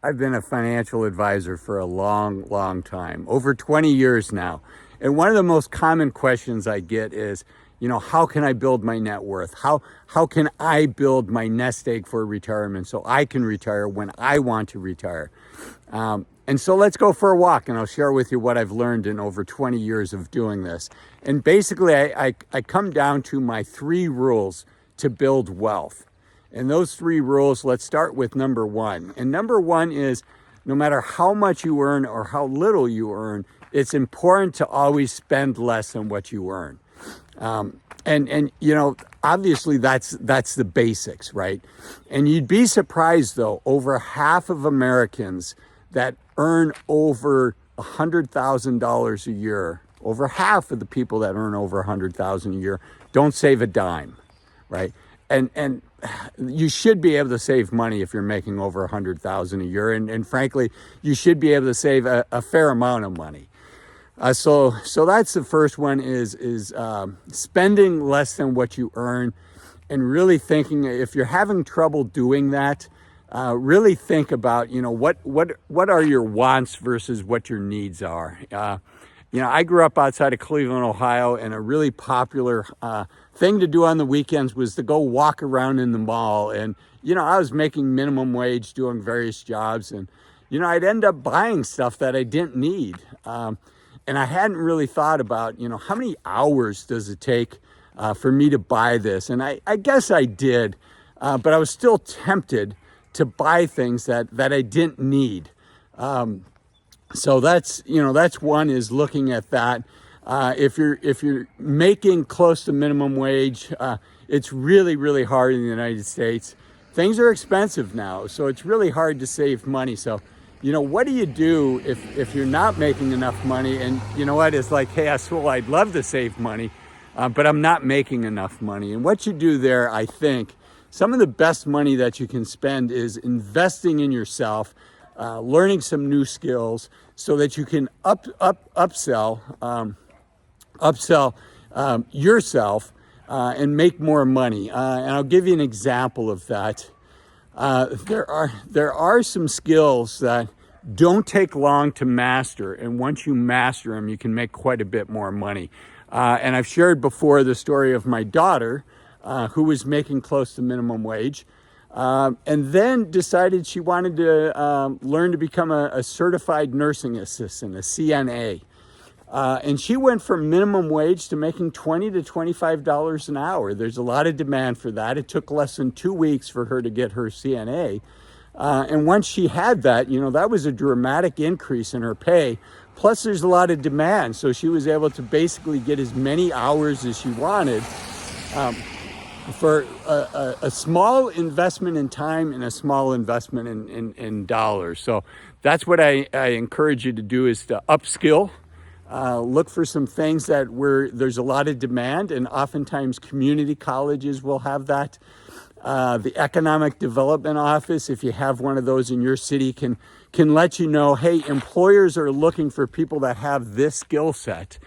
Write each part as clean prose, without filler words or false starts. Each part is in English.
I've been a financial advisor for a long time, over 20 years now. And one of the most common questions I get is, how can I build my net worth? How can I build my nest egg for retirement so I can retire when I want to retire? And so let's go for a walk, and I'll share with you what I've learned in over 20 years of doing this. And basically, I come down to my 3 rules to build wealth. And those 3 rules, let's start with number 1. And number 1 is, no matter how much you earn or how little you earn, it's important to always spend less than what you earn. And obviously that's the basics, right? And you'd be surprised though, over half of Americans that earn over $100,000 a year, over half of the people that earn over $100,000 a year don't save a dime, right? And you should be able to save money if you're making over $100,000 a year, and frankly, you should be able to save a fair amount of money. So that's the first one is spending less than what you earn, and really thinking, if you're having trouble doing that, really think about what are your wants versus what your needs are. I grew up outside of Cleveland, Ohio, and a really popular thing to do on the weekends was to go walk around in the mall. And I was making minimum wage doing various jobs, and I'd end up buying stuff that I didn't need. And I hadn't really thought about, how many hours does it take for me to buy this? And I guess I did, but I was still tempted to buy things that I didn't need. So that's one, is looking at that. If you're making close to minimum wage, it's really hard in the United States. Things are expensive now, so it's really hard to save money. So, what do you do if you're not making enough money? And it's like, hey, Azul, I'd love to save money, but I'm not making enough money. And what you do there, I think, some of the best money that you can spend is investing in yourself, learning some new skills so that you can upsell yourself and make more money. And I'll give you an example of that. There are some skills that don't take long to master, and once you master them, you can make quite a bit more money. And I've shared before the story of my daughter, who was making close to minimum wage, and then decided she wanted to learn to become a certified nursing assistant, a CNA. And she went from minimum wage to making $20 to $25 an hour. There's a lot of demand for that. It took less than 2 weeks for her to get her CNA. And once she had that, that was a dramatic increase in her pay. Plus, there's a lot of demand. So she was able to basically get as many hours as she wanted for a small investment in time and a small investment in dollars. So that's what I encourage you to do, is to upskill. Look for some things where there's a lot of demand, and oftentimes community colleges will have that. The Economic Development Office, if you have one of those in your city, can let you know, hey, employers are looking for people that have this skill set.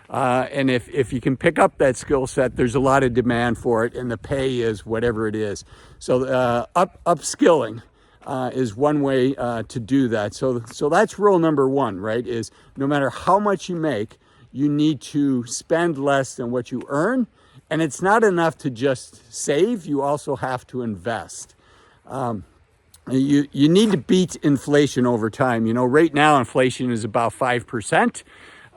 And if you can pick up that skill set, there's a lot of demand for it, and the pay is whatever it is. So upskilling is one way to do that. So that's rule number 1, right? Is no matter how much you make, you need to spend less than what you earn. And it's not enough to just save. You also have to invest. You need to beat inflation over time. Right now inflation is about 5%.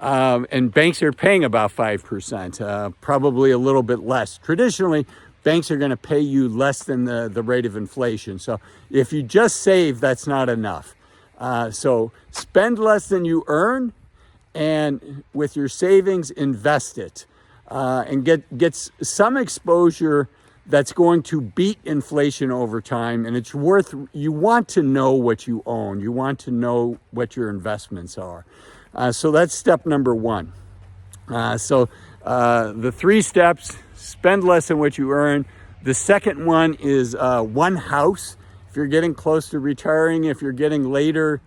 And banks are paying about 5%, probably a little bit less. Traditionally, banks are going to pay you less than the rate of inflation. So if you just save, that's not enough. So spend less than you earn, and with your savings, invest it, and get some exposure that's going to beat inflation over time. And it's you want to know what you own. You want to know what your investments are. So that's step number 1. The 3 steps: spend less than what you earn. The second one is one house. If you're getting close to retiring, if you're getting later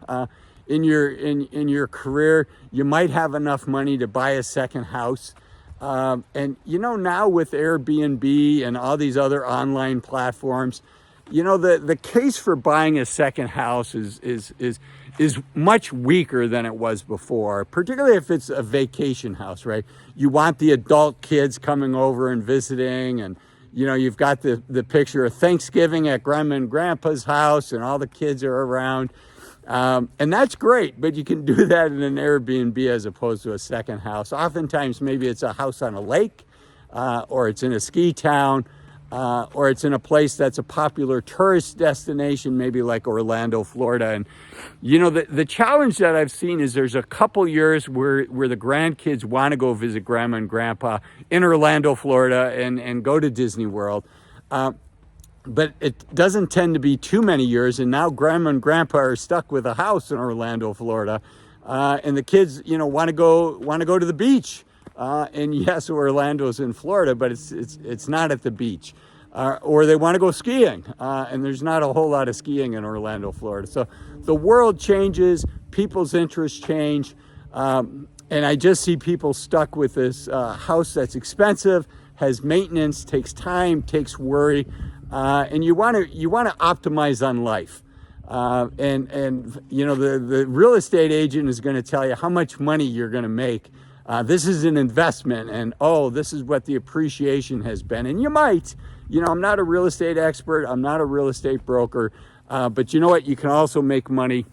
in your career, you might have enough money to buy a second house. And now with Airbnb and all these other online platforms, you know, the case for buying a second house is much weaker than it was before, particularly if it's a vacation house, right? You want the adult kids coming over and visiting, and you know, you've got the picture of Thanksgiving at Grandma and Grandpa's house and all the kids are around. And that's great, but you can do that in an Airbnb as opposed to a second house. Oftentimes, maybe it's a house on a lake, or it's in a ski town, or it's in a place that's a popular tourist destination, maybe like Orlando, Florida. And, you know, the challenge that I've seen is there's a couple years where the grandkids want to go visit Grandma and Grandpa in Orlando, Florida, and go to Disney World. But it doesn't tend to be too many years, and now Grandma and Grandpa are stuck with a house in Orlando, Florida, and the kids, you know, want to go to the beach. And yes, Orlando's in Florida, but it's not at the beach. Or they want to go skiing, and there's not a whole lot of skiing in Orlando, Florida. So the world changes, people's interests change, and I just see people stuck with this house that's expensive, has maintenance, takes time, takes worry. And you want to optimize on life, and you know, the real estate agent is going to tell you how much money you're going to make. This is an investment, and oh, this is what the appreciation has been. And you might, you know, I'm not a real estate expert, I'm not a real estate broker, but you know what? You can also make money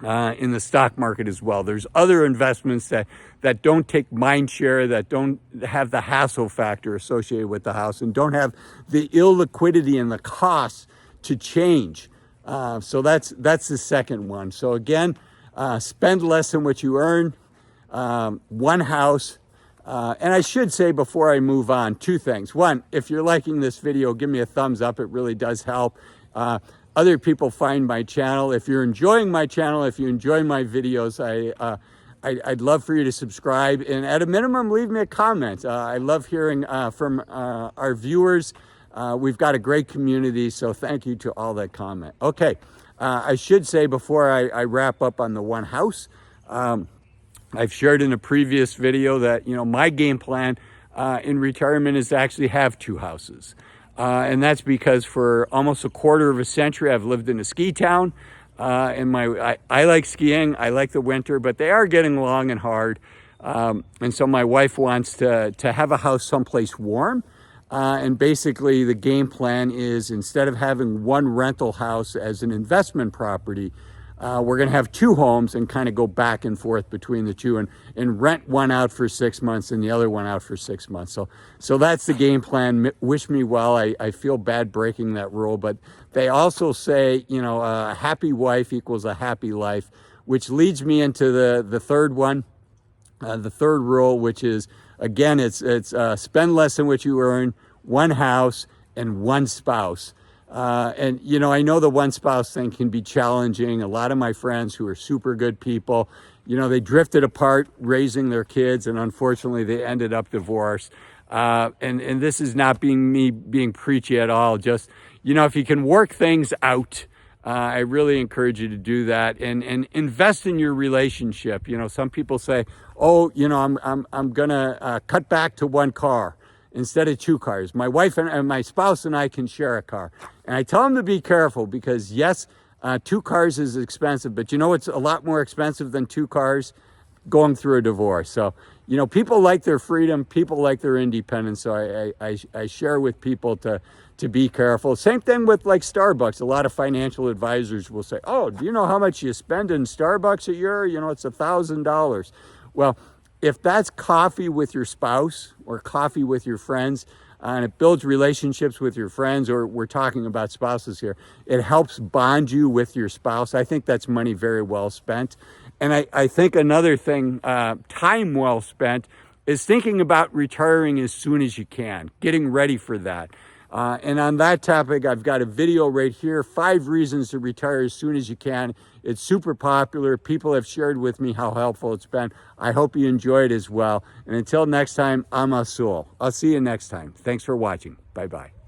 in the stock market as well. There's other investments that don't take mind share, that don't have the hassle factor associated with the house, and don't have the illiquidity and the costs to change. So that's the second one. So again, spend less than what you earn. One house. And I should say before I move on, two things. One, if you're liking this video, give me a thumbs up. It really does help. Other people find my channel. If you're enjoying my channel, if you enjoy my videos, I'd love for you to subscribe, and at a minimum, leave me a comment. I love hearing from our viewers. We've got a great community, so thank you to all that comment. Okay, I should say before I wrap up on the one house, I've shared in a previous video that, you know, my game plan in retirement is to actually have two houses. And that's because for almost a quarter of a century, I've lived in a ski town. And I like skiing, I like the winter, but they are getting long and hard. And so my wife wants to have a house someplace warm. And basically the game plan is, instead of having one rental house as an investment property, we're going to have two homes and kind of go back and forth between the two, and rent one out for 6 months and the other one out for 6 months. So that's the game plan. Wish me well. I feel bad breaking that rule, but they also say, you know, a happy wife equals a happy life, which leads me into the third one, the third rule, which is, again, it's spend less than what you earn, one house, and one spouse. And, you know, I know the one spouse thing can be challenging. A lot of my friends who are super good people, you know, they drifted apart raising their kids, and unfortunately they ended up divorced. And this is not me being preachy at all. Just, you know, if you can work things out, I really encourage you to do that, and invest in your relationship. You know, some people say, oh, you know, I'm gonna cut back to one car instead of two cars. My wife and my spouse and I can share a car. And I tell them to be careful, because yes, two cars is expensive, but you know what's a lot more expensive than two cars? Going through a divorce. So, you know, people like their freedom, people like their independence. So I share with people to be careful. Same thing with like Starbucks. A lot of financial advisors will say, oh, do you know how much you spend in Starbucks a year? You know, it's $1,000. Well, if that's coffee with your spouse or coffee with your friends, and it builds relationships with your friends, or we're talking about spouses here, it helps bond you with your spouse. I think that's money very well spent. And I think another thing, time well spent, is thinking about retiring as soon as you can, getting ready for that. And on that topic, I've got a video right here, 5 reasons to retire as soon as you can. It's super popular. People have shared with me how helpful it's been. I hope you enjoy it as well. And until next time, I'm Azul. I'll see you next time. Thanks for watching. Bye-bye.